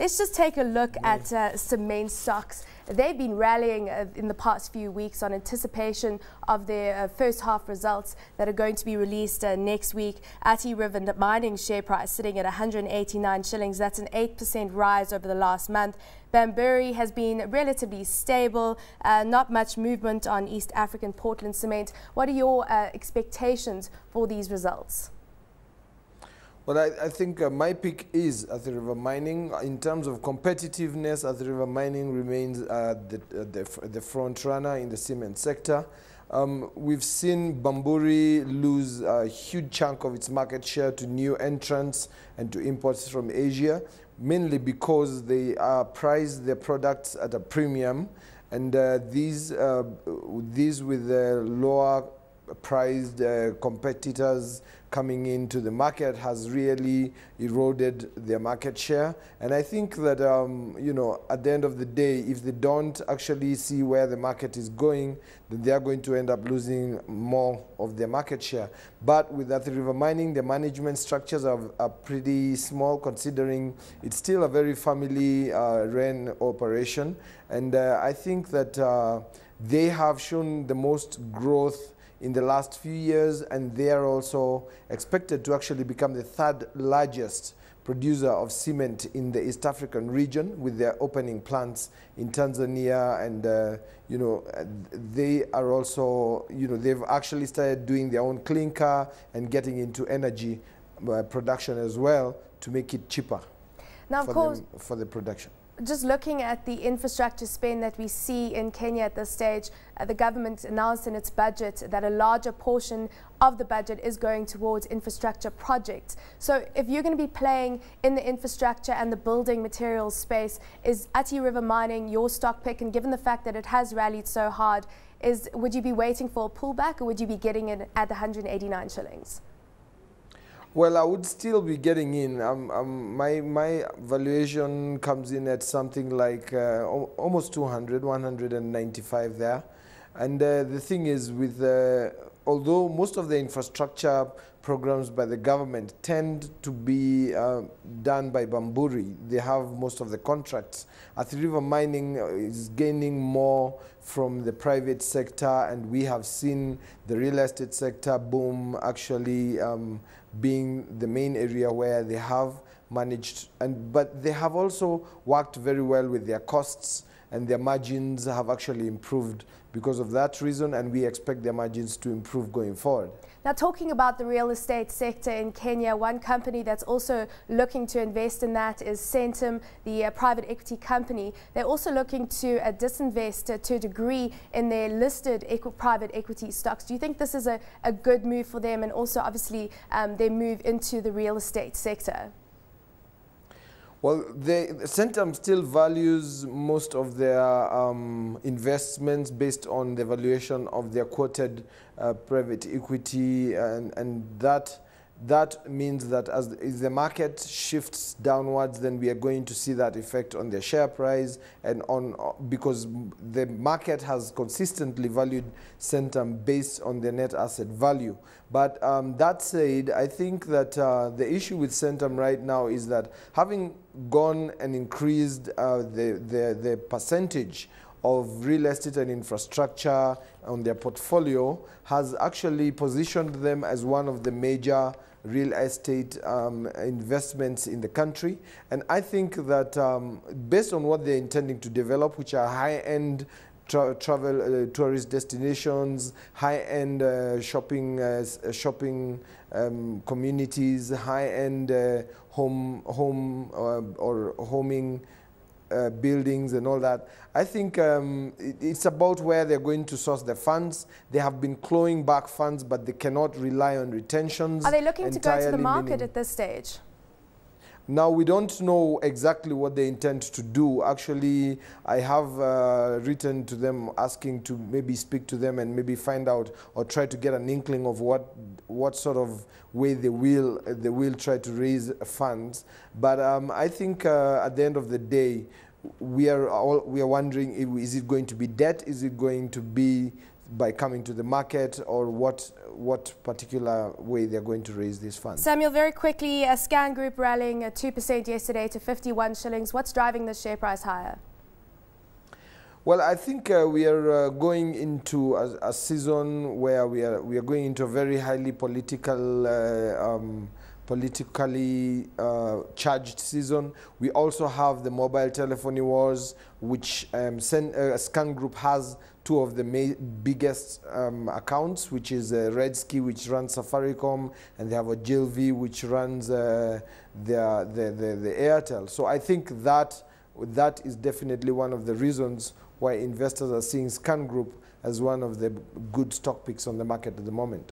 Let's just take a look at cement stocks. They've been rallying in the past few weeks on anticipation of their first half results that are going to be released next week. Athi mining share price sitting at 189 shillings. That's an 8% rise over the last month. Bamburi has been relatively stable, not much movement on East African Portland cement. What are your expectations for these results? Well, I think my pick is Athi Mining. In terms of competitiveness, Athi Mining remains the front runner in the cement sector. We've seen Bamburi lose a huge chunk of its market share to new entrants and to imports from Asia, mainly because they price their products at a premium, and these with the lower priced competitors coming into the market has really eroded their market share. And I think that you know, at the end of the day, if they don't actually see where the market is going, then they are going to end up losing more of their market share. But with Athi Mining, the management structures are pretty small, considering it's still a very family-run operation. And I think that they have shown the most growth in the last few years, and they are also expected to actually become the third largest producer of cement in the East African region, with their opening plants in Tanzania. And you know, they are also, you know, they've actually started doing their own clinker and getting into energy production as well to make it cheaper for the production. Just looking at the infrastructure spend that we see in Kenya at this stage, the government announced in its budget that a larger portion of the budget is going towards infrastructure projects. So if you're going to be playing in the infrastructure and the building materials space, is Athi Mining your stock pick? And given the fact that it has rallied so hard, would you be waiting for a pullback, or would you be getting in at the 189 shillings? Well, I would still be getting in. My valuation comes in at something like almost 200, 195 there. And the thing is, with although most of the infrastructure programs by the government tend to be done by Bamburi, they have most of the contracts. Athi Mining is gaining more from the private sector, and we have seen the real estate sector boom actually being the main area where they have managed, but they have also worked very well with their costs, and their margins have actually improved because of that reason, and we expect their margins to improve going forward. Now, talking about the real estate sector in Kenya, one company that's also looking to invest in that is Centum, the private equity company. They're also looking to disinvest to a degree in their listed private equity stocks. Do you think this is a good move for them, and also obviously their move into the real estate sector? Well, Centum still values most of their investments based on the valuation of their quoted private equity, and that means that as the market shifts downwards, then we are going to see that effect on their share price, and because the market has consistently valued Centum based on their net asset value. But that said, I think that the issue with Centum right now is that having gone and increased the percentage of real estate and infrastructure on their portfolio has actually positioned them as one of the major real estate investments in the country. And I think that based on what they're intending to develop, which are high-end travel tourist destinations, high-end shopping communities, high-end homing buildings and all that. I think it's about where they're going to source the funds. They have been clawing back funds, but they cannot rely on retentions. Are they looking to go to the market at this stage? Now, we don't know exactly what they intend to do. Actually, I have written to them asking to maybe speak to them and maybe find out or try to get an inkling of what sort of way they will try to raise funds. But I think at the end of the day, we are wondering, is it going to be debt? Is it going to be by coming to the market, or what particular way they're going to raise these funds. Samuel, very quickly, a Scan Group rallying 2% yesterday to 51 shillings. What's driving the share price higher? Well, I think we are going into a season where we are going into a very highly politically charged season. We also have the mobile telephony wars, which Scan Group has two of the biggest accounts, which is Redski, which runs Safaricom, and they have a JLV, which runs the Airtel. So I think that is definitely one of the reasons why investors are seeing Scan Group as one of the good stock picks on the market at the moment.